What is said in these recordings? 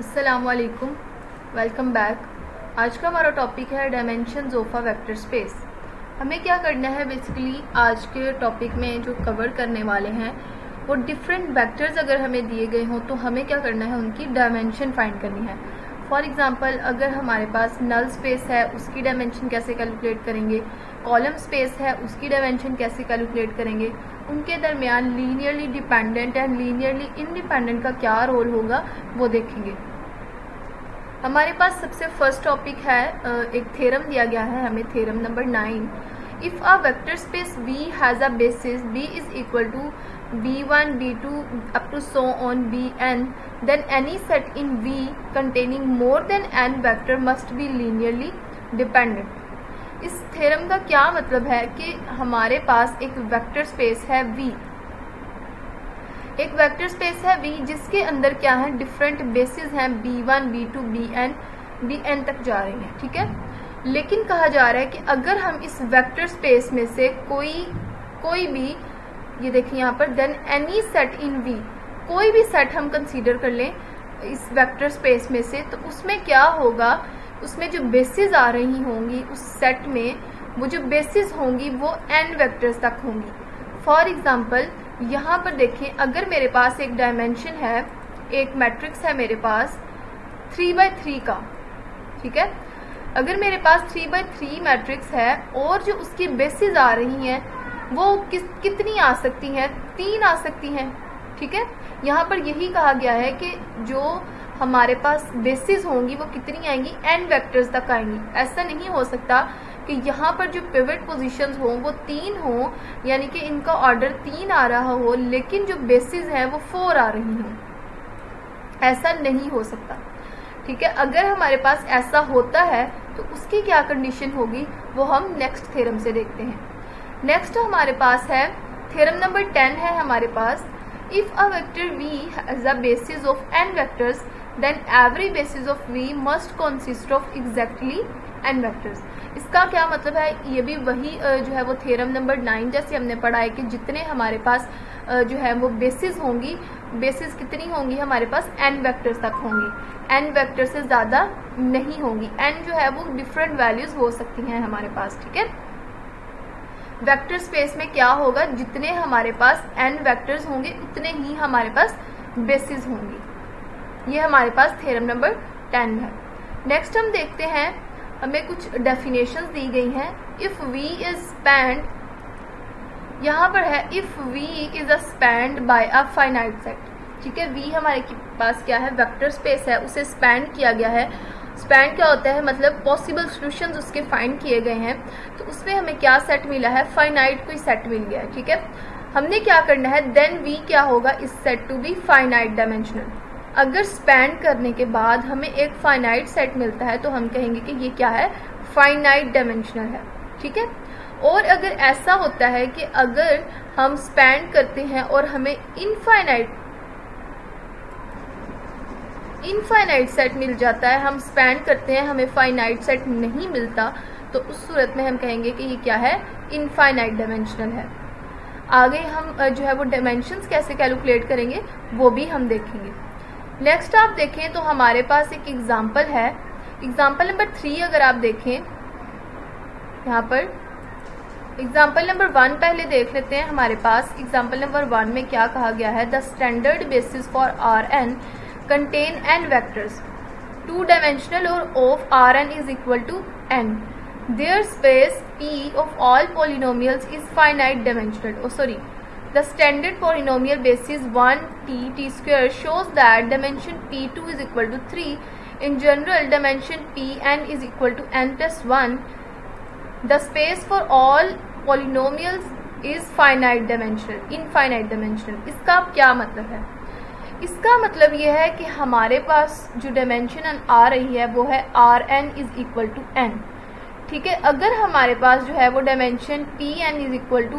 अस्सलामुअलैकुम, welcome back. आज का हमारा टॉपिक है dimensions of a vector space. हमें क्या करना है बेसिकली आज के टॉपिक में जो कवर करने वाले हैं वो डिफरेंट वेक्टर्स अगर हमें दिए गए हों तो हमें क्या करना है, उनकी डायमेंशन फाइंड करनी है। फॉर एग्जांपल अगर हमारे पास नल स्पेस है उसकी डायमेंशन कैसे कैलकुलेट करेंगे, कॉलम स्पेस है उसकी डायमेंशन कैसे कैलकुलेट करेंगे, उनके दरमियान linearly dependent and linearly independent का क्या रोल होगा वो देखेंगे। हमारे पास सबसे फर्स्ट टॉपिक है, एक थ्योरम दिया गया है हमें, theorem number 9। If a vector space V has a basis B is equal to B1 B2 up to so on Bn, then any set in V containing more than n vector must be linearly dependent. इस theorem का क्या मतलब है कि हमारे पास एक vector space है V, एक वेक्टर स्पेस है V जिसके अंदर क्या है, डिफरेंट बेसिस हैं B1 B2 Bn तक जा रही हैं, ठीक है। लेकिन कहा जा रहा है कि अगर हम इस वेक्टर स्पेस में से कोई भी, ये देखिए यहाँ पर, then any set in V, कोई भी सेट हम कंसीडर कर लें इस वेक्टर स्पेस में से, तो उसमें क्या होगा, उसमें जो बेसिस आ रही होंगी उस सेट में, वो जो बेसिस होंगी वो n वेक्टर्स तक होंगी। फॉर एग्जाम्पल यहाँ पर देखें, अगर मेरे पास एक डायमेंशन है, एक मैट्रिक्स है मेरे पास 3x3 का, ठीक है। अगर मेरे पास 3x3 मैट्रिक्स है और जो उसकी बेसिस आ रही हैं वो कितनी आ सकती हैं, 3 आ सकती हैं, ठीक है। यहाँ पर यही कहा गया है कि जो हमारे पास बेसिस होंगी वो कितनी आएंगी, n वेक्टर्स तक आएंगी। ऐसा नहीं हो सकता कि यहाँ पर जो पिवट पोजीशंस हों वो 3 हों, यानी कि इनका ऑर्डर 3 आ रहा हो लेकिन जो बेसिस है वो 4 आ रही हों। ऐसा नहीं हो सकता, ठीक है। अगर हमारे पास ऐसा होता है तो उसकी क्या कंडीशन होगी वो हम नेक्स्ट थ्योरम से देखते हैं। नेक्स्ट हमारे पास है थ्योरम नंबर 10 है हमारे पास, if a vector V has a basis of n vectors then every basis of V must consist of exactly n vectors. इसका क्या मतलब है, ये भी वही जो है वो थ्योरम नंबर 9 जैसे हमने पढ़ा है कि जितने हमारे पास जो है वो बेसिस होंगी, बेसिस कितनी होंगी हमारे पास, n वेक्टर्स तक होंगी, n वेक्टर से ज़्यादा नहीं होंगी। n जो है वो डिफरेंट वैल्यूज हो सकती हैं हमारे पास, ठीक है। वेक्टर स्पेस में क्या होगा, जितने हमारे पास n वेक्टर्स होंगे उतने ही हमारे पास बेसिस होंगी। ये हमारे पास थ्योरम नंबर 10 है। नेक्स्ट हम देखते हैं, हमें कुछ डेफिनेशंस दी गई हैं। इफ V इज स्पैन्ड, यहाँ पर है if V is a spanned by a finite set, ठीक है। V हमारे पास क्या है, वेक्टर स्पेस है, उसे स्पैन किया गया है। स्पैन क्या होता है, मतलब पॉसिबल सॉल्यूशंस उसके फाइंड किए गए हैं, तो उसमें हमें क्या सेट मिला है, फाइनाइट कोई सेट मिल गया है, ठीक है। हमने क्या करना है, देन V क्या होगा, इस set to be finite dimensional. अगर स्पैन करने के बाद हमें एक फाइनाइट सेट मिलता है तो हम कहेंगे कि ये क्या है, फाइनाइट डायमेंशनल है, ठीक है। और अगर ऐसा होता है कि अगर हम स्पैन करते हैं और हमें इनफाइनाइट सेट मिल जाता है, हम स्पैन करते हैं हमें फाइनाइट सेट नहीं मिलता, तो उस सूरत में हम कहेंगे कि ये क्या है, इनफाइनाइट डायमेंशनल है। आगे हम जो है वो डायमेंशंस कैसे कैलकुलेट करेंगे वो भी हम देखेंगे। नेक्स्ट आप देखें तो हमारे पास एक एग्जाम्पल है, एग्जाम्पल नंबर 3 अगर आप देखें, यहाँ पर एग्जाम्पल नंबर 1 पहले देख लेते हैं। हमारे पास एग्जाम्पल नंबर 1 में क्या कहा गया है, the standard basis for Rn contain n vectors 2 dimensional और of Rn is equal to n, there space P of all polynomials is finite dimensional. The standard polynomial basis 1t square shows that dimension P2 is equal to 3. In general, dimension Pn is equal to n plus 1. The space for all polynomials is finite dimensional, infinite dimensional. इसका क्या मतलब है? इसका मतलब यह है कि हमारे पास जो डायमेंशन आ रही है वो है Rn is equal to n, ठीक है। अगर हमारे पास जो है वो dimension Pn is equal to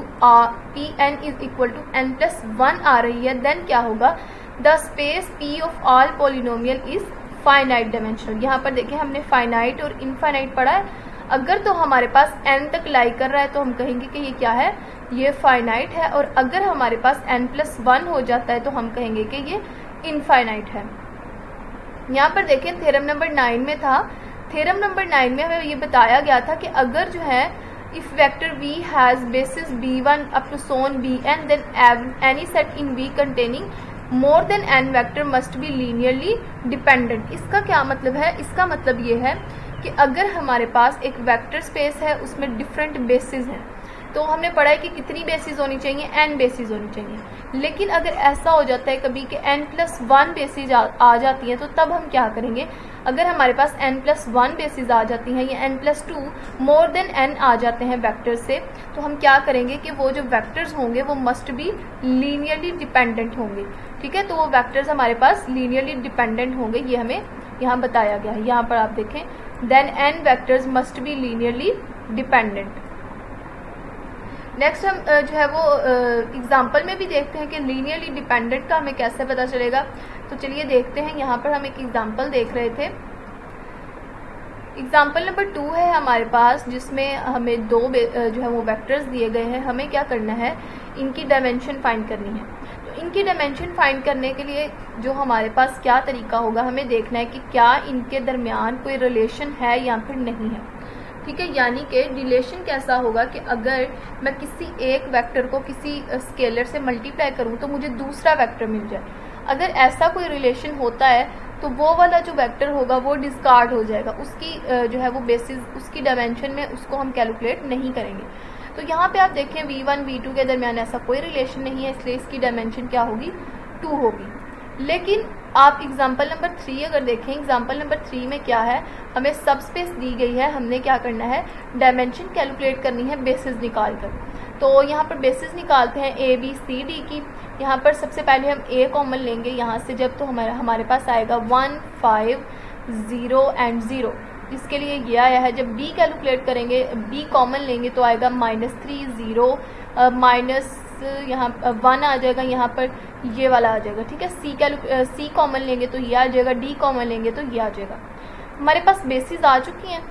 n plus 1 आ रही है, देन क्या होगा, the space P of all polynomial is finite dimensional. यहाँ पर देखें हमने फाइनाइट और इनफाइनाइट पढ़ा है। अगर तो हमारे पास n तक लाई कर रहा है तो हम कहेंगे कि ये क्या है, ये फाइनाइट है, और अगर हमारे पास n प्लस 1 हो जाता है तो हम कहेंगे कि ये इनफाइनाइट है। यहाँ पर देखें थ्योरम नंबर 9 में था, थ्योरम नंबर 9 में हमें ये बताया गया था कि अगर जो है if vector v has basis b1 up to so on bn then any set in v containing more than n vector must be linearly dependent. इसका क्या मतलब है? इसका मतलब ये है कि अगर हमारे पास एक वेक्टर स्पेस है उसमें डिफरेंट बेसिस हैं, तो हमने पढ़ा है कि कितनी बेसिस होनी चाहिए, n बेसिस होनी चाहिए। लेकिन अगर ऐसा हो जाता है कभी कि n+1 बेसिस आ जाती हैं, तो तब हम क्या करेंगे? अगर हमारे पास n+1 बेसिस आ जाती हैं या n+2 मोर देन n आ जाते हैं वेक्टर से, तो हम क्या करेंगे कि वो जो वेक्टर्स होंगे वो मस्ट बी लीनियरली डिपेंडेंट होंगे। ठीक है, तो वो वेक्टर्स हमारे पास लीनियरली डिपेंडेंट होंगे, ये हमें यहाँ बताया गया है। यहाँ पर आप देखें then n vectors must be linearly dependent. Next हम जो है वो एग्जाम्पल में भी देखते हैं कि लीनियरली डिपेंडेंट का हमें कैसे पता चलेगा। तो चलिए देखते हैं, यहाँ पर हम एक एग्जाम्पल देख रहे थे। एग्जाम्पल नंबर 2 है हमारे पास, जिसमें हमें दो जो है वो वेक्टर्स दिए गए हैं। हमें क्या करना है? इनकी डायमेंशन फाइंड करनी है। तो इनकी डायमेंशन फाइंड करने के लिए जो हमारे पास क्या तरीका होगा, हमें देखना है कि क्या इनके दरमियान कोई रिलेशन है या फिर नहीं है। ठीक है, यानी कि रिलेशन कैसा होगा कि अगर मैं किसी एक वेक्टर को किसी स्केलर से मल्टीप्लाई करूं तो मुझे दूसरा वेक्टर मिल जाए। अगर ऐसा कोई रिलेशन होता है तो वो वाला जो वेक्टर होगा वो डिस्कार्ड हो जाएगा, उसकी जो है वो बेसिस उसकी डायमेंशन में उसको हम कैलकुलेट नहीं करेंगे। तो यहाँ पे आप देखें v1 v2 के दरमियान ऐसा कोई रिलेशन नहीं है, इसलिए इसकी डायमेंशन क्या होगी? 2 होगी। लेकिन आप एग्जाम्पल नंबर 3 अगर देखें, एग्जाम्पल नंबर 3 में क्या है? हमें सब स्पेस दी गई है, हमने क्या करना है? डायमेंशन कैलकुलेट करनी है बेसिस निकाल कर। तो यहाँ पर बेसिस निकालते हैं a b c d की। यहाँ पर सबसे पहले हम a कॉमन लेंगे यहाँ से, जब तो हमारे पास आएगा 1 5 0 एंड 0, इसके लिए ये आया है। जब b कैलकुलेट करेंगे, b कॉमन लेंगे तो आएगा -3 0 माइनस यहाँ 1 आ जाएगा, यहाँ पर ये वाला आ जाएगा। ठीक है, c कॉमन लेंगे तो ये आ जाएगा, d कॉमन लेंगे तो ये आ जाएगा। हमारे पास बेसिस आ चुकी हैं,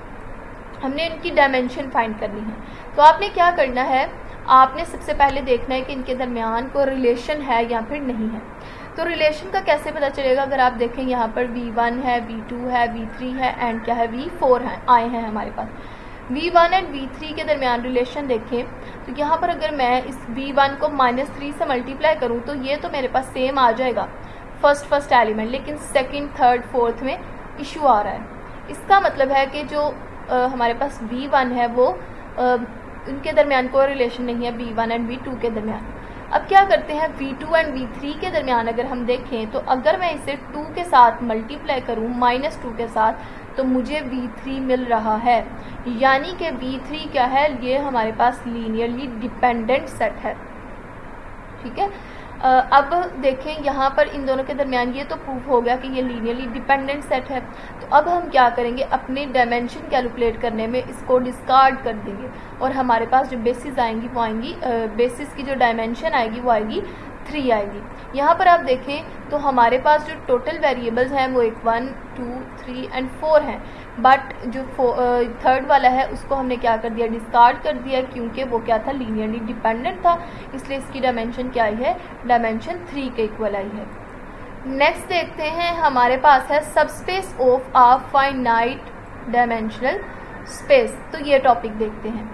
हमने इनकी डायमेंशन फाइंड करनी है। तो आपने क्या करना है? आपने सबसे पहले देखना है कि इनके दरमियान कोई रिलेशन है या फिर नहीं है। तो रिलेशन का कैसे पता चलेगा? अगर आप देखें यहाँ पर v1 है, v2 है, v3 है एंड क्या है v4 है आए हैं हमारे पास। v1 एंड v3 के दरमियान रिलेशन देखें तो यहाँ पर अगर मैं इस v1 को -3 से मल्टीप्लाई करूँ तो ये तो मेरे पास सेम आ जाएगा फर्स्ट एलिमेंट, लेकिन सेकंड थर्ड फोर्थ में इशू आ रहा है। इसका मतलब है कि जो हमारे पास v1 है वो उनके दरमियान कोई रिलेशन नहीं है v1 एंड v2 के दरमियान। अब क्या करते हैं? v2 एंड v3 के दरमियान अगर हम देखें तो अगर मैं इसे 2 के साथ मल्टीप्लाई करूं -2 के साथ, तो मुझे v3 मिल रहा है। यानी कि v3 क्या है? ये हमारे पास लीनियरली डिपेंडेंट सेट है। ठीक है, अब देखें यहाँ पर इन दोनों के दरमियान ये तो प्रूफ हो गया कि ये लीनियरली डिपेंडेंट सेट है। तो अब हम क्या करेंगे? अपने डायमेंशन कैलकुलेट करने में इसको डिस्कार्ड कर देंगे और हमारे पास जो बेसिस आएंगी वो आएंगी, बेसिस की जो डायमेंशन आएगी वो आएगी 3 आएगी। यहाँ पर आप देखें तो हमारे पास जो टोटल वेरिएबल्स हैं वो 1 2 3 एंड 4 हैं, बट जो थर्ड वाला है उसको हमने क्या कर दिया? डिस्कार्ड कर दिया, क्योंकि वो क्या था? लीनियरली डिपेंडेंट था, इसलिए इसकी डायमेंशन क्या आई है? डायमेंशन 3 के इक्वल आई है। नेक्स्ट देखते हैं, हमारे पास है subspace of a finite dimensional space. तो ये टॉपिक देखते हैं।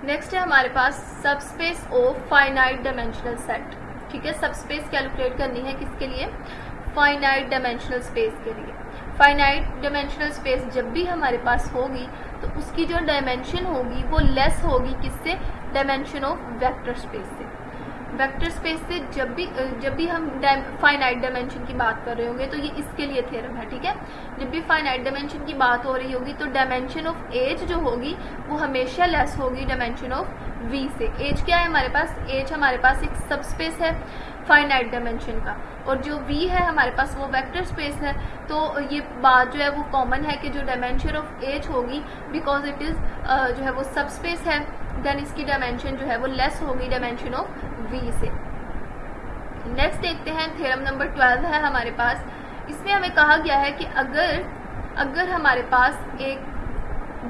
नेक्स्ट है हमारे पास subspace of finite dimensional set. ठीक है, सबस्पेस कैलकुलेट करनी है किसके लिए? फाइनाइट डायमेंशनल स्पेस के लिए। फाइनाइट डायमेंशनल स्पेस जब भी हमारे पास होगी तो उसकी जो डायमेंशन होगी वो लेस होगी किससे? डायमेंशन ऑफ वेक्टर स्पेस से। वेक्टर स्पेस से जब भी हम फाइनाइट डायमेंशन की बात कर रहे होंगे तो ये इसके लिए थ्योरम है। ठीक है, जब भी फाइनाइट डायमेंशन की बात हो रही होगी तो डायमेंशन ऑफ एज जो होगी वो हमेशा लेस होगी डायमेंशन ऑफ वी से। एज क्या है हमारे पास? एज हमारे पास एक सबस्पेस है फाइनाइट डायमेंशन का, और जो v है हमारे पास वो वेक्टर स्पेस है। तो ये बात जो है वो कॉमन है कि जो डायमेंशन ऑफ एज होगी, बिकॉज इट इज जो है वो सबस्पेस है, देन इसकी डायमेंशन जो है वो लेस होगी डायमेंशन ऑफ v से। नेक्स्ट देखते हैं, थ्योरम नंबर 12 है हमारे पास। इसमें हमें कहा गया है कि अगर हमारे पास एक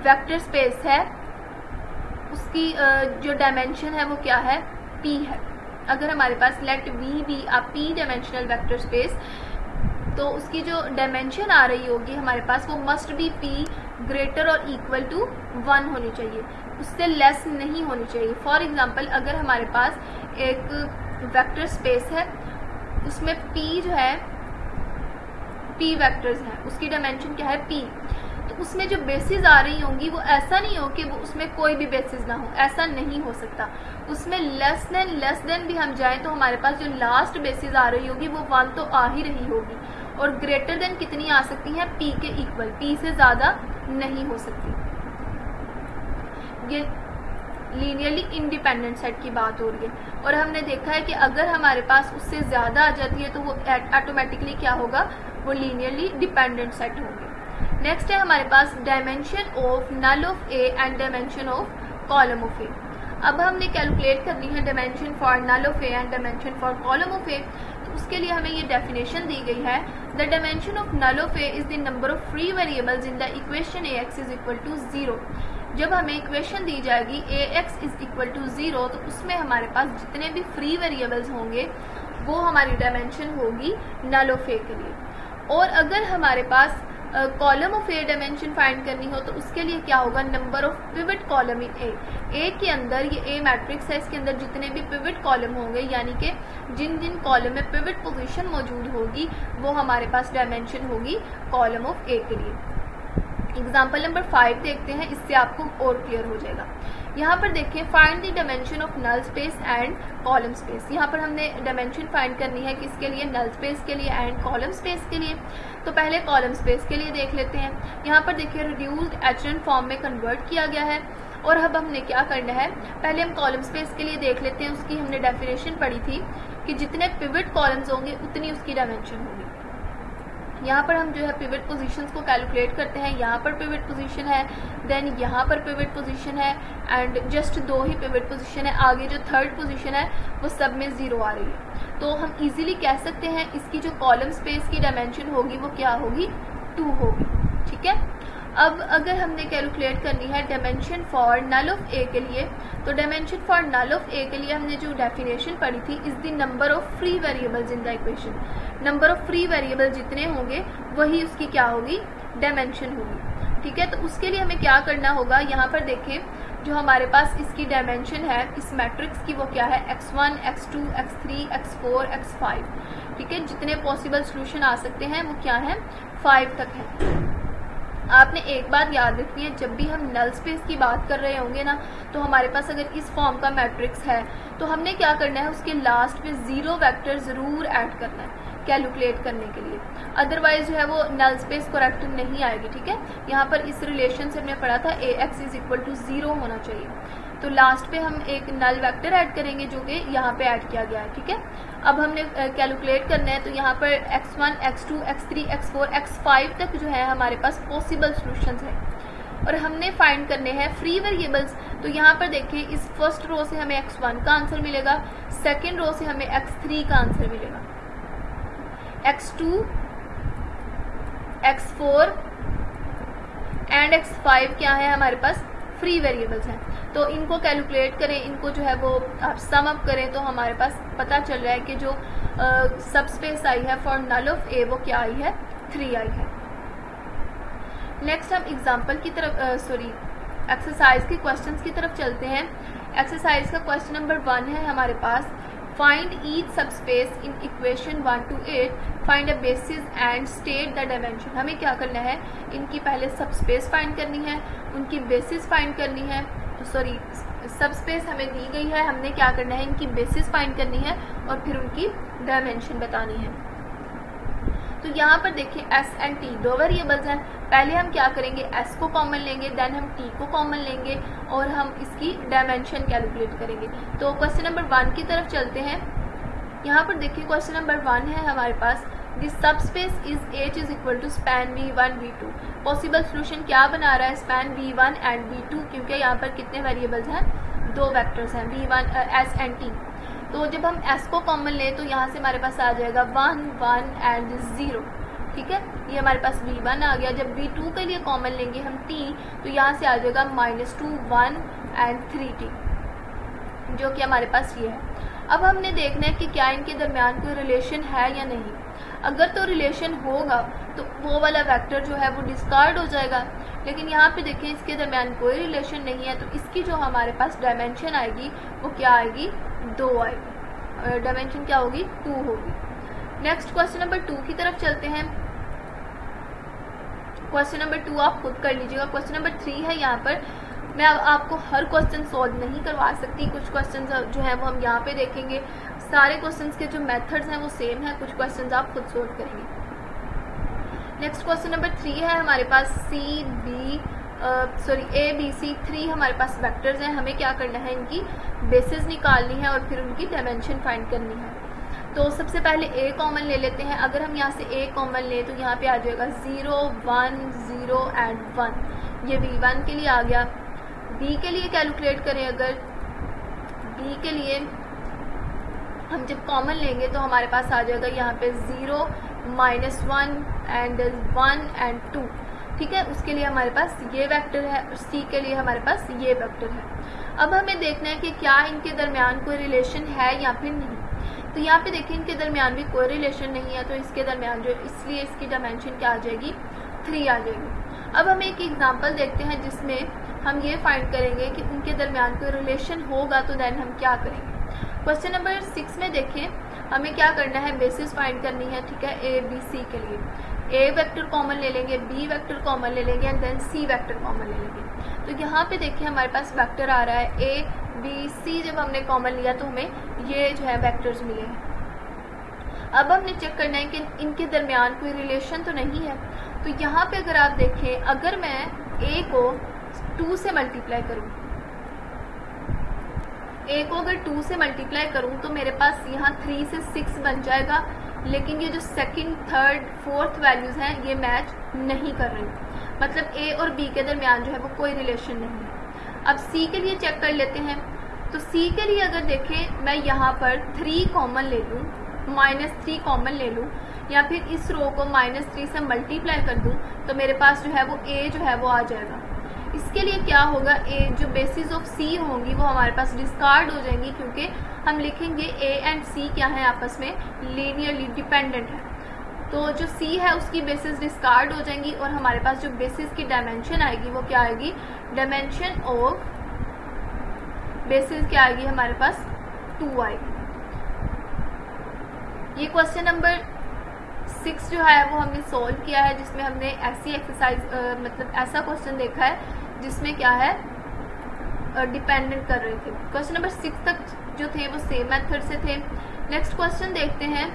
वेक्टर स्पेस है उसकी जो डायमेंशन है वो क्या है? p है। अगर हमारे पास let v be a p dimensional vector space, तो उसकी जो डायमेंशन आ रही होगी हमारे पास वो मस्ट बी p ग्रेटर और इक्वल टू 1 होनी चाहिए, उससे लेस नहीं होनी चाहिए। फॉर एग्जांपल अगर हमारे पास एक वेक्टर स्पेस है उसमें p जो है p वेक्टर्स हैं, उसकी डायमेंशन क्या है p, तो उसमें जो बेसिस आ रही होंगी वो ऐसा नहीं हो कि वो उसमें कोई भी बेसिस ना हो, ऐसा नहीं हो सकता। उसमें लेस देन भी हम जाएं तो हमारे पास जो लास्ट बेसिस आ रही होगी वो 1 तो आ ही रही होगी, और ग्रेटर देन कितनी आ सकती है p के इक्वल, p से ज़्यादा नहीं हो सकती। ये लीनियरली इंडिपेंडेंट सेट की बात हो रही है, और हमने देखा है कि अगर हमारे पास उससे ज़्यादा आ जाती है तो वो ऑटोमेटिकली क्या होगा, वो लीनियरली डिपेंडेंट सेट होंगे। नेक्स्ट है हमारे पास dimension of null of A and dimension of column of A. अब हमने कैलकुलेट करनी है dimension for null of A and dimension for column of A, तो उसके लिए हमें ये डेफिनेशन दी गई है, the dimension of null of A is the number of free variables in the equation A x is equal to 0। जब हमें इक्वेशन दी जाएगी ए एक्स इज इक्वल टू 0, तो उसमें हमारे पास जितने भी फ्री वेरिएबल्स होंगे वो हमारी डायमेंशन होगी नल ऑफ ए के लिए। और अगर हमारे पास column of A dimension find करनी हो तो उसके लिए क्या होगा, number of pivot column in A के अंदर, ये ए मैट्रिक्स है, इसके अंदर जितने भी पिवट कॉलम होंगे यानी कि जिन जिन कॉलम में पिवट पोजीशन मौजूद होगी वो हमारे पास डायमेंशन होगी कॉलम ऑफ ए के लिए। एग्जाम्पल नंबर 5 देखते हैं, इससे आपको और क्लियर हो जाएगा। यहाँ पर देखिए, find the dimension of null space and column space. यहाँ पर हमने डायमेंशन फाइंड करनी है किसके लिए, नल स्पेस के लिए एंड कॉलम स्पेस के लिए। तो पहले कॉलम स्पेस के लिए देख लेते हैं। यहाँ पर देखिए रिड्यूस्ड एचरन फॉर्म में कन्वर्ट किया गया है, और अब हमने क्या करना है, पहले हम कॉलम स्पेस के लिए देख लेते हैं। उसकी हमने डेफिनेशन पढ़ी थी कि जितने पिवट कॉलम्स होंगे उतनी उसकी डायमेंशन होगी। यहाँ पर हम जो है पिवट पोजीशंस को कैलकुलेट करते हैं। यहाँ पर पिवट पोजीशन है, देन यहाँ पर पिवट पोजीशन है, and just 2 he pivot position है। आगे जो थर्ड पोजीशन है वो सब में 0 आ रही है, तो हम इजीली कह सकते हैं इसकी जो कॉलम स्पेस की डायमेंशन होगी वो क्या होगी, 2 होगी। ठीक है, अब अगर हमने कैलकुलेट करनी है dimension for null of A के लिए, तो dimension for null of A के लिए हमने जो डेफिनेशन पढ़ी थी, is the number of free variables in the equation. Number of free variable जितने होंगे वही उसकी क्या होगी, डायमेंशन होगी। ठीक है, तो उसके लिए हमें क्या करना होगा, यहाँ पर देखें जो हमारे पास इसकी डायमेंशन है इस मैट्रिक्स की वो क्या है, x1, x2, x3, x4, x5। ठीक है, जितने पॉसिबल सोल्यूशन आ सकते हैं वो क्या है, 5 तक है। आपने एक बात याद रखनी है, जब भी हम नल स्पेस की बात कर रहे होंगे ना, तो हमारे पास अगर इस फॉर्म का मैट्रिक्स है तो हमने क्या करना है, उसके लास्ट में 0 वेक्टर ज़रूर ऐड करना है कैलकुलेट करने के लिए, अदरवाइज जो है वो नल स्पेस करेक्ट नहीं आएगी। ठीक है, यहाँ पर इस रिलेशन से हमने पढ़ा था ए एक्स इज इक्वल टू 0 होना चाहिए, तो लास्ट पे हम एक नल वेक्टर ऐड करेंगे जो कि यहाँ पे ऐड किया गया है। ठीक है, अब हमने कैलकुलेट करना है, तो यहाँ पर x1, x2, x3, x4, x5 तक जो है हमारे पास पॉसिबल सॉल्यूशंस है, और हमने फाइंड करने हैं फ्री वेरिएबल्स। तो यहाँ पर देखिए इस फर्स्ट रो से हमें x1 का आंसर मिलेगा, सेकेंड रो से हमें x3 का आंसर मिलेगा, x2, x4 एंड x5 क्या है हमारे पास, फ्री वेरिएबल्स हैं। तो इनको कैलकुलेट करें, इनको जो है वो आप सम अप करें तो हमारे पास पता चल रहा है कि जो सब स्पेस आई है फॉर नल ऑफ ए वो क्या आई है, 3 आई है। नेक्स्ट हम एग्जांपल की तरफ एक्सरसाइज के क्वेश्चंस की तरफ चलते हैं। एक्सरसाइज का क्वेश्चन नंबर 1 है हमारे पास, find each subspace in equation 1 to 8, find a basis and state the dimension. हमें क्या करना है, इनकी पहले सबस्पेस फाइंड करनी है, उनकी बेसिस फाइंड करनी है, सबस्पेस हमें दी गई है, हमने क्या करना है, इनकी बेसिस फाइंड करनी है और फिर उनकी डायमेंशन बतानी है। तो यहाँ पर देखिए s एंड t 2 वेरिएबल्स हैं। पहले हम क्या करेंगे, s को कॉमन लेंगे, देन हम t को कॉमन लेंगे और हम इसकी डायमेंशन कैलकुलेट करेंगे। तो क्वेश्चन नंबर 1 की तरफ चलते हैं। यहाँ पर देखिए क्वेश्चन नंबर 1 है हमारे पास, this subspace is h is equal to span v1 v2। Possible solution क्या बना रहा है, स्पैन v1 एंड v2, क्योंकि यहाँ पर कितने वेरिएबल्स हैं, 2 वेक्टर्स हैं v1 s एंड t। तो जब हम s को कॉमन लें तो यहाँ से हमारे पास आ जाएगा 1 1 एंड 0। ठीक है, ये हमारे पास v1 आ गया। जब v2 के लिए कॉमन लेंगे हम t, तो यहाँ से आ जाएगा -2 1 एंड 3t, जो कि हमारे पास ये है। अब हमने देखना है कि क्या इनके दरमियान कोई रिलेशन है या नहीं। अगर तो रिलेशन होगा तो वो वाला वेक्टर जो है वो डिस्कार्ड हो जाएगा, लेकिन यहाँ पे देखिए इसके दरमियान कोई रिलेशन नहीं है, तो इसकी जो हमारे पास डायमेंशन आएगी वो क्या आएगी, 2 आएगी। डायमेंशन क्या होगी, 2 होगी। नेक्स्ट क्वेश्चन नंबर 2 की तरफ चलते हैं। क्वेश्चन नंबर 2 आप खुद कर लीजिएगा। क्वेश्चन नंबर 3 है, यहाँ पर मैं आपको हर क्वेश्चन सॉल्व नहीं करवा सकती, कुछ क्वेश्चन जो है वो हम यहाँ पे देखेंगे। सारे क्वेश्चंस के जो मेथड्स हैं वो सेम है, कुछ क्वेश्चंस आप खुद सॉल्व करेंगे। नेक्स्ट क्वेश्चन नंबर 3 है हमारे पास ए बी सी 3 हमारे पास वेक्टर्स हैं। हमें क्या करना है, इनकी बेसिस निकालनी है और फिर उनकी डायमेंशन फाइंड करनी है। तो सबसे पहले ए कॉमन ले लेते हैं। अगर हम यहाँ से ए कॉमन लें तो यहाँ पे आ जाएगा 0 1 0 एंड 1। ये V1 के लिए आ गया। बी के लिए कैलकुलेट करें, अगर बी के लिए हम जब कॉमन लेंगे तो हमारे पास आ जाएगा यहाँ पे 0 -1 एंड 1 एंड 2। ठीक है, उसके लिए हमारे पास ये वेक्टर है और सी के लिए हमारे पास ये वेक्टर है। अब हमें देखना है कि क्या इनके दरमियान कोई रिलेशन है या फिर नहीं। तो यहाँ पे देखिए इनके दरमियान भी कोई रिलेशन नहीं है, तो इसके दरमियान जो, इसलिए इसकी डायमेंशन क्या आ जाएगी, 3 आ जाएगी। अब हम एक एग्जांपल देखते हैं जिसमें हम ये फाइंड करेंगे कि उनके दरमियान कोई रिलेशन होगा, तो देन हम क्या करेंगे। क्वेश्चन नंबर 6 में देखिए हमें क्या करना है, बेसिस फाइंड करनी है। ठीक है, ए बी सी के लिए ए वेक्टर कॉमन ले लेंगे, बी वेक्टर कॉमन ले लेंगे and then C vector common ले लेंगे। तो यहाँ पे देखिए हमारे पास वेक्टर आ रहा है ए बी सी। जब हमने कॉमन लिया तो हमें ये जो है वेक्टर्स मिले हैं। अब हमने चेक करना है कि इनके दरमियान कोई रिलेशन तो नहीं है। तो यहाँ पे अगर आप देखें, अगर मैं ए को 2 से मल्टीप्लाई करूँ, ए को अगर 2 से मल्टीप्लाई करूँ तो मेरे पास यहाँ 3 से 6 बन जाएगा, लेकिन ये जो सेकंड, थर्ड, फोर्थ वैल्यूज हैं ये मैच नहीं कर रही। मतलब ए और बी के दरमियान जो है वो कोई रिलेशन नहीं है। अब सी के लिए चेक कर लेते हैं। तो सी के लिए अगर देखें, मैं यहाँ पर 3 कॉमन ले लूँ, -3 कॉमन ले लूँ, या फिर इस रो को -3 से मल्टीप्लाई कर दूँ, तो मेरे पास जो है वो ए जो है वो आ जाएगा। इसके लिए क्या होगा, ए जो बेसिस ऑफ सी होंगी वो हमारे पास डिस्कार्ड हो जाएंगी, क्योंकि हम लिखेंगे ए एंड सी क्या है, आपस में लीनियरली डिपेंडेंट है। तो जो सी है उसकी बेसिस डिस्कार्ड हो जाएंगी और हमारे पास जो बेसिस की डायमेंशन आएगी वो क्या आएगी, डायमेंशन ऑफ बेसिस क्या आएगी हमारे पास, 2 आएगी। ये क्वेश्चन नंबर 6 जो है वो हमने सोल्व किया है, जिसमें हमने ऐसी एक्सरसाइज मतलब ऐसा क्वेश्चन देखा है जिसमें क्या है, डिपेंडेंट कर रहे थे। क्वेश्चन नंबर 6 तक जो थे वो सेम मेथड से थे। नेक्स्ट क्वेश्चन देखते हैं।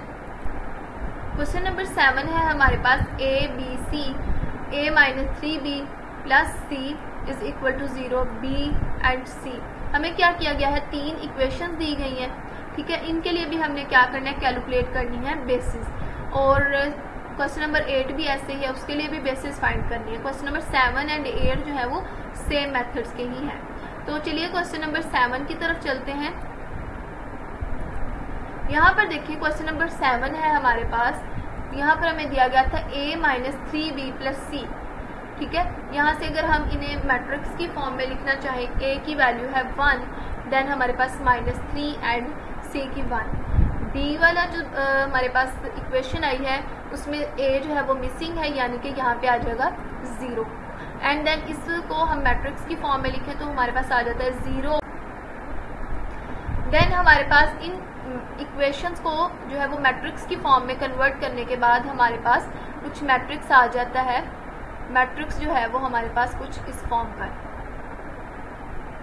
क्वेश्चन नंबर 7 है हमारे पास A B C a - 3b + c = 0 b and c। हमें क्या किया गया है, 3 इक्वेशंस दी गई हैं। ठीक है, इनके लिए भी हमने क्या करना है, कैलकुलेट करनी है बेसिस। और क्वेश्चन नंबर 8 भी ऐसे ही है, उसके लिए भी बेसिस फाइंड करनी है। क्वेश्चन नंबर 7 एंड 8 जो है वो सेम मेथड्स के ही हैं। तो चलिए क्वेश्चन नंबर 7 की तरफ चलते हैं। यहाँ पर देखिए क्वेश्चन नंबर 7 है हमारे पास, यहाँ पर हमें दिया गया था a - 3b + c। ठीक है, यहाँ से अगर हम इन्हें मैट्रिक्स की फॉर्म में लिखना चाहें, a की वैल्यू है 1, देन हमारे पास -3 एंड c की 1। b वाला जो हमारे पास इक्वेशन आई है उसमें a जो है वो मिसिंग है, यानी कि यहाँ पे आ जाएगा 0। एंड देन इसको हम मैट्रिक्स की फॉर्म में लिखें तो हमारे पास आ जाता है 0। देन हमारे पास इन इक्वेशंस को जो है वो मैट्रिक्स की फॉर्म में कन्वर्ट करने के बाद हमारे पास कुछ मैट्रिक्स आ जाता है। मैट्रिक्स जो है वो हमारे पास कुछ इस फॉर्म का है।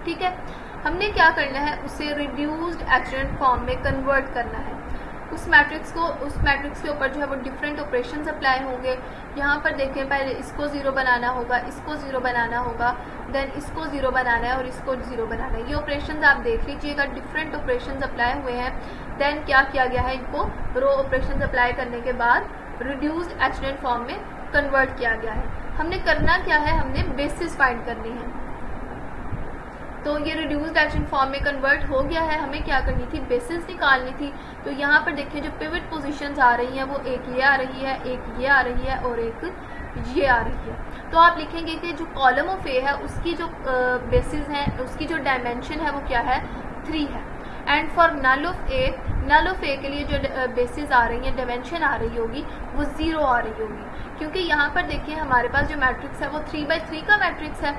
ठीक है, हमने क्या करना है, उसे रिड्यूस्ड एचेरेंट फॉर्म में कन्वर्ट करना है। उस मैट्रिक्स के ऊपर जो है वो डिफरेंट ऑपरेशंस अप्लाई होंगे। यहाँ पर देखें, पहले इसको 0 बनाना होगा, इसको 0 बनाना होगा, देन इसको 0 बनाना है और इसको 0 बनाना है। ये ऑपरेशंस आप देख लीजिएगा, डिफरेंट ऑपरेशंस अप्लाई हुए हैं। देन क्या किया गया है, इनको रो ऑपरेशंस अप्लाई करने के बाद रिड्यूस्ड एचेरेंट फॉर्म में कन्वर्ट किया गया है। हमने करना क्या है, हमने बेसिस फाइंड करनी है। तो ये रिड्यूस्ड एचेरेंट फॉर्म में कन्वर्ट हो गया है, हमें क्या करनी थी, बेसिस निकालनी थी। तो यहाँ पर देखिए जो पिवट पोजीशंस आ रही हैं वो एक ये आ रही है, एक ये आ रही है और एक ये आ रही है। तो आप लिखेंगे कि जो कॉलम ऑफ ए है उसकी जो बेसिस है, उसकी जो डायमेंशन है वो क्या है, 3 है। And for null of A के लिए जो बेसिस आ रही है, डायमेंशन आ रही होगी, वो 0 आ रही होगी, क्योंकि यहाँ पर देखिए हमारे पास जो मैट्रिक्स है वो 3×3 का मैट्रिक्स है।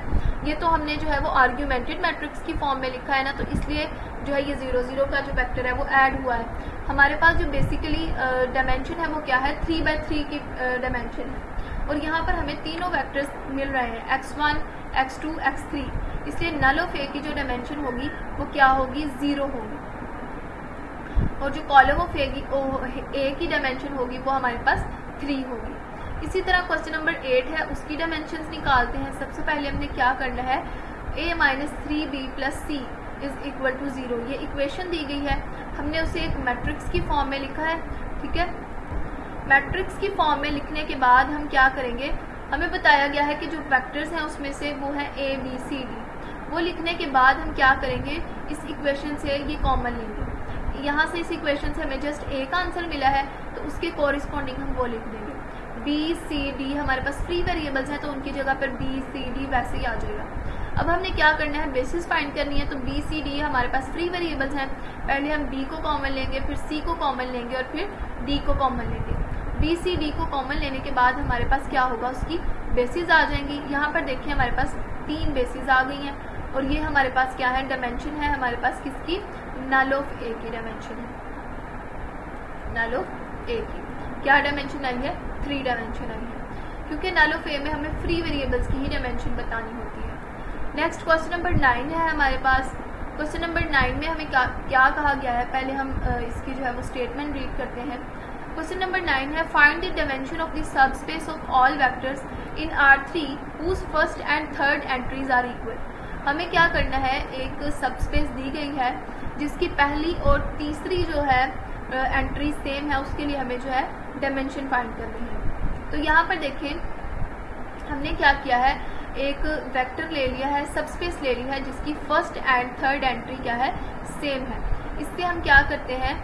ये तो हमने जो है वो आर्ग्यूमेंटेड मैट्रिक्स की फॉर्म में लिखा है ना, तो इसलिए जो है ये 0 0 का जो वेक्टर है वो ऐड हुआ है। हमारे पास जो बेसिकली डायमेंशन है वो क्या है, 3×3 की डायमेंशन है, और यहाँ पर हमें तीनों वेक्टर्स मिल रहे हैं, x1, x2, x3, इसलिए नल ऑफ ए की जो डायमेंशन होगी वो क्या होगी, 0 होगी, और जो कॉलम ऑफ ए की डायमेंशन होगी वो हमारे पास 3 होगी। इसी तरह क्वेश्चन नंबर 8 है, उसकी डायमेंशंस निकालते हैं। सबसे पहले हमने क्या करना है, a-3b + c = 0, ये इक्वेशन दी गई है, हमने उसे एक मैट्रिक्स की फॉर्म में लिखा है। ठीक है, मैट्रिक्स की फॉर्म में लिखने के बाद हम क्या करेंगे, हमें बताया गया है कि जो वेक्टर्स हैं उसमें से वो है a b c d, वो लिखने के बाद हम क्या करेंगे, इस इक्वेशन से ये कॉमन लेंगे। यहाँ से इस इक्वेशन से हमें जस्ट a का आंसर मिला है, तो उसके कोरिस्पॉन्डिंग हम वो लिख देंगे। b c d हमारे पास फ्री वेरिएबल्स हैं, तो उनकी जगह पर b c d वैसे ही आ जाएगा। अब हमने क्या करना है, बेसिस फाइंड करनी है, तो b c d हमारे पास फ्री वेरिएबल्स हैं, पहले हम b को कॉमन लेंगे, फिर c को कॉमन लेंगे, और फिर d को कॉमन लेंगे। b c d को कॉमन लेने के बाद हमारे पास क्या होगा, उसकी बेसिस आ जाएंगी। यहाँ पर देखिए हमारे पास 3 बेसिस आ गई हैं, और ये हमारे पास क्या है, डायमेंशन है हमारे पास किसकी, नल ऑफ ए की डायमेंशन है। नल ऑफ ए की क्या डायमेंशन आई है, 3 डायमेंशन आई है, क्योंकि नल ऑफ ए में हमें फ्री वेरिएबल्स की ही डायमेंशन बतानी होती है। नेक्स्ट क्वेश्चन नंबर 9 है हमारे पास। क्वेश्चन नंबर 9 में हमें क्या कहा गया है, पहले हम इसकी जो है वो स्टेटमेंट रीड करते हैं। क्वेश्चन नंबर 9 है, find the dimension of the subspace of all vectors in R3 whose first and third entries are equal. हमें क्या करना है, एक सबस्पेस दी गई है जिसकी पहली और तीसरी जो है एंट्री सेम है, उसके लिए हमें जो है डायमेंशन फाइंड करनी है। तो यहाँ पर देखें हमने क्या किया है, एक वेक्टर ले लिया है, सबस्पेस ले ली है जिसकी फर्स्ट एंड थर्ड एंट्री क्या है, सेम है। इससे हम क्या करते हैं,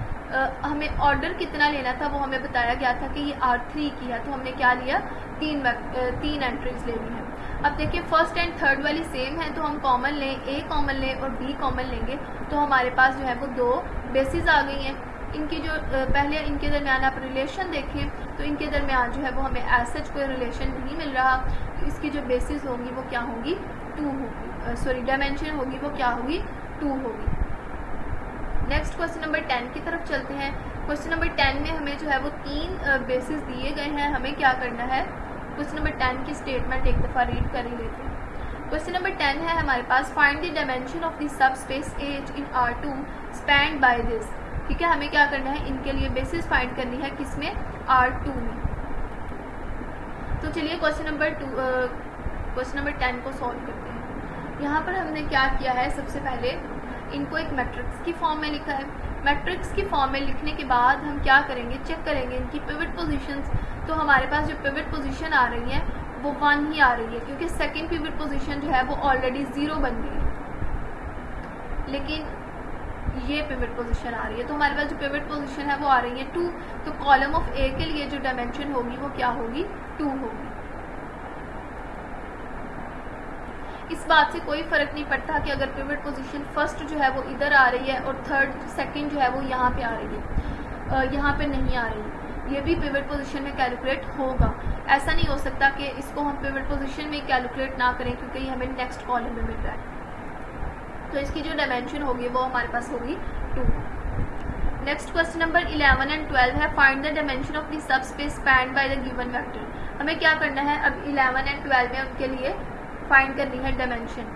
हमें ऑर्डर कितना लेना था वो हमें बताया गया था कि ये R3 की है, तो हमने क्या लिया, 3 एंट्रीज ले ली है। अब देखिए फर्स्ट एंड थर्ड वाली सेम है, तो हम कॉमन लें, A कॉमन लें और B कॉमन लेंगे, तो हमारे पास जो है वो 2 बेसिस आ गई हैं। इनकी जो पहले इनके दरमियान आप रिलेशन देखें, तो इनके दरमियान जो है वो हमें एज सच कोई रिलेशन नहीं मिल रहा, तो इसकी जो बेसिस होंगी वो क्या होंगी, 2 होगी, सॉरी डायमेंशन होगी वो क्या होगी, 2 होगी। नेक्स्ट क्वेश्चन नंबर 10 की तरफ चलते हैं। क्वेश्चन नंबर 10 में हमें जो है वो 3 बेसिस दिए गए हैं, हमें क्या करना है, क्वेश्चन नंबर 10 की स्टेटमेंट एक दफ़ा रीड कर ही लेते हैं। क्वेश्चन नंबर 10 है हमारे पास, find the dimension of the subspace H in R2 spanned by this. ठीक है, हमें क्या करना है, इनके लिए बेसिस फाइंड करनी है, किसमें, R2 में। तो चलिए क्वेश्चन नंबर 10 को सॉल्व करते हैं। यहाँ पर हमने क्या किया है, सबसे पहले इनको एक मैट्रिक्स की फॉर्म में लिखा है। मैट्रिक्स की फॉर्म में लिखने के बाद हम क्या करेंगे, चेक करेंगे इनकी पिवट पोजीशंस। तो हमारे पास जो पिवट पोजीशन आ रही है वो 1 ही आ रही है, क्योंकि सेकंड पिवट पोजीशन जो है वो ऑलरेडी 0 बन गई है, लेकिन ये पिवट पोजीशन आ रही है, तो हमारे पास जो पिवट पोजीशन है वो आ रही है 2। तो कॉलम ऑफ ए के लिए जो डायमेंशन होगी वो क्या होगी, 2 होगी। इस बात से कोई फर्क नहीं पड़ता कि अगर पिवट पोजीशन फर्स्ट जो है वो इधर आ रही है और सेकंड जो है वो यहाँ पे आ रही है, यहाँ पे नहीं आ रही, ये भी पिवट पोजीशन में कैलकुलेट होगा। ऐसा नहीं हो सकता कि इसको हम पिवट पोजीशन में कैलकुलेट ना करें, क्योंकि ये हमें नेक्स्ट कॉलम में मिल रहा है। तो इसकी जो डायमेंशन होगी वो हमारे पास होगी 2। नेक्स्ट क्वेश्चन नंबर 11 एंड 12 है, find the dimension of the subspace spend by the given vector. हमें क्या करना है, अब 11 एंड 12 में उनके लिए फाइंड करनी है dimension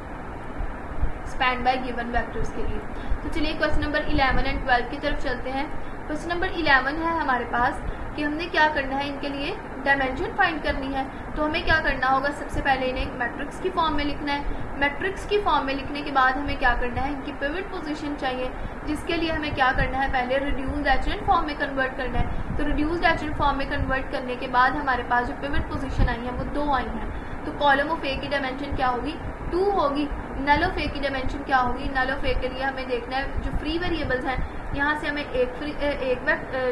span bye given vectors के लिए। तो चलिए क्वेश्चन नंबर 11 एंड 12 की तरफ चलते हैं। क्वेश्चन नंबर 11 है हमारे पास कि हमने क्या करना है, इनके लिए डायमेंशन फाइंड करनी है। तो हमें क्या करना होगा, सबसे पहले इन्हें एक मैट्रिक्स की फॉर्म में लिखना है। मैट्रिक्स की फॉर्म में लिखने के बाद हमें क्या करना है, इनकी पिवट पोजीशन चाहिए, जिसके लिए हमें क्या करना है, पहले रिड्यूस्ड एचेंट फॉर्म में कन्वर्ट करना है। तो रिड्यूस्ड एचेंट फॉर्म में कन्वर्ट करने के बाद हमारे पास जो पिवट पोजीशन आई है वो 2 आई हैं। तो कॉलम ऑफ ए की डायमेंशन क्या होगी, 2 होगी। नल ऑफ ए की डायमेंशन क्या होगी, नल ऑफ ए के लिए हमें देखना है जो फ्री वेरिएबल्स हैं, यहाँ से हमें एक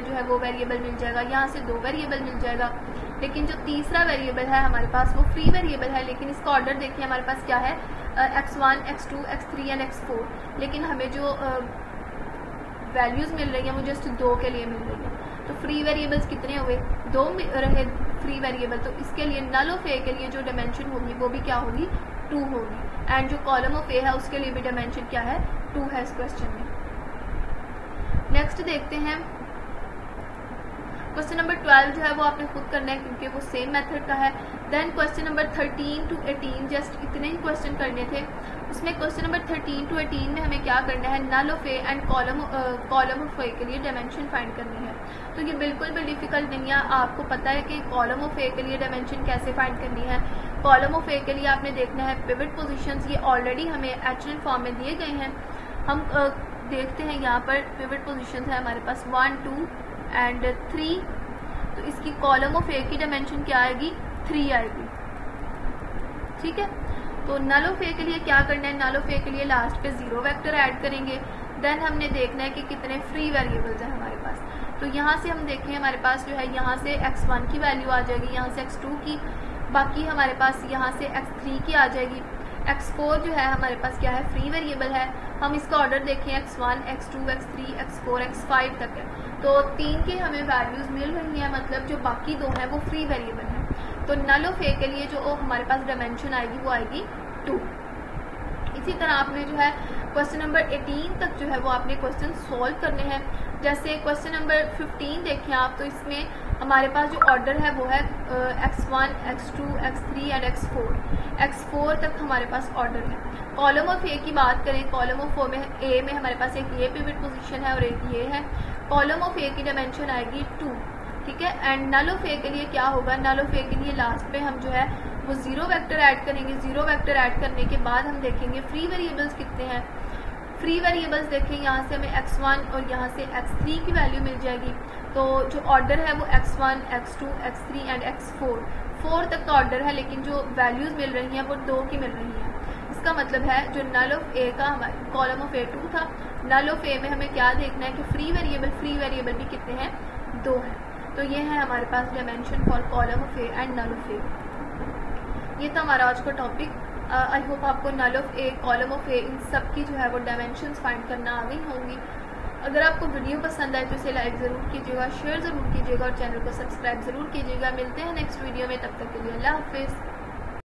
जो है वो वेरिएबल मिल जाएगा, यहाँ से 2 वेरिएबल मिल जाएगा, लेकिन जो तीसरा वेरिएबल है हमारे पास वो फ्री वेरिएबल है, लेकिन इसका ऑर्डर देखिए हमारे पास क्या है, x1, x2, x3 and x4। लेकिन हमें जो वैल्यूज़ मिल रही हैं वो जस्ट 2 के लिए मिल रही है। तो फ्री वेरिएबल्स कितने हुए, 2 रहे फ्री वेरिएबल, तो इसके लिए नल ऑफ ए के लिए जो डायमेंशन होगी वो भी क्या होगी, 2 होगी। एंड जो कॉलम ऑफ ए है उसके लिए भी डायमेंशन क्या है, 2 है इस क्वेश्चन में। नेक्स्ट देखते हैं क्वेश्चन नंबर 12 जो है वो आपने खुद करना है क्योंकि वो सेम मेथड का है। Then question number 13 to 18 just इतने ही क्वेश्चन करने थे। उसमें क्वेश्चन नंबर 13 to 18 में हमें क्या करना है, null of A and column of A के लिए डायमेंशन फाइंड करनी है। तो ये बिल्कुल भी डिफिकल्ट नहीं है, आपको पता है कि कॉलम ऑफ ए के लिए डायमेंशन कैसे फाइंड करनी है। कॉलम ऑफ ए के लिए आपने देखना है पिवट पोजिशन, ये ऑलरेडी हमें एचएन फॉर्म में दिए गए हैं। हम देखते हैं यहाँ पर पिवट पोजिशन है हमारे पास 1 2 एंड 3, तो इसकी कॉलम ऑफ ए की डायमेंशन क्या आएगी, 3 आएगी। ठीक है, तो नल ऑफ ए के लिए क्या करना है, नल ऑफ ए के लिए लास्ट पे 0 वेक्टर ऐड करेंगे। देन हमने देखना है कि कितने फ्री वेरिएबल्स हैं हमारे पास। तो यहाँ से हम देखें हमारे पास जो है यहाँ से x1 की वैल्यू आ जाएगी, यहाँ से x2 की, बाकी हमारे पास यहाँ से x3 की आ जाएगी। x4 जो है हमारे पास क्या है, फ्री वेरिएबल है। हम इसका ऑर्डर देखें x1 x2 x3 x4 x5 तक है, तो 3 की हमें वैल्यूज मिल रही हैं, मतलब जो बाकी 2 हैं वो फ्री वेरिएबल हैं। तो नल ऑफ ए के लिए जो हमारे पास डायमेंशन आएगी वो आएगी 2। इसी तरह आपने जो है क्वेश्चन नंबर 18 तक जो है वो आपने क्वेश्चन सॉल्व करने हैं। जैसे क्वेश्चन नंबर 15 देखें आप, तो इसमें हमारे पास जो ऑर्डर है वो है x1 x2 x3 and x4 तक हमारे पास ऑर्डर है। कॉलम ऑफ ए की बात करें, कॉलम ऑफ ए में हमारे पास एक ये पिवट पोजीशन है और एक ये है। कॉलम ऑफ ए की डायमेंशन आएगी 2, ठीक है। एंड नल ऑफ ए के लिए क्या होगा, नल ऑफ ए के लिए लास्ट पे हम जो है वो 0 वेक्टर ऐड करेंगे। 0 वेक्टर ऐड करने के बाद हम देखेंगे फ्री वेरिएबल्स कितने हैं। फ्री वेरिएबल्स देखें, यहाँ से हमें x1 और यहाँ से x3 की वैल्यू मिल जाएगी। तो जो ऑर्डर है वो x1 x2 x3 and x4 तक का ऑर्डर है, लेकिन जो वैल्यूज मिल रही हैं वो 2 की मिल रही हैं। इसका मतलब है जो नल ऑफ ए का हमारे कॉलम ऑफ ए 2 था, नल ऑफ ए में हमें क्या देखना है कि फ्री वेरिएबल भी कितने हैं, 2 हैं। तो ये है हमारे पास dimension for column of A and null of A. ये था हमारा आज का टॉपिक। आई होप आपको null of A, column of A, इन सब की जो है वो डायमेंशंस फाइंड करना आ गई होंगी। अगर आपको वीडियो पसंद आए तो इसे लाइक ज़रूर कीजिएगा, शेयर ज़रूर कीजिएगा और चैनल को सब्सक्राइब ज़रूर कीजिएगा। मिलते हैं नेक्स्ट वीडियो में, तब तक के लिए अल्लाह हाफिज़।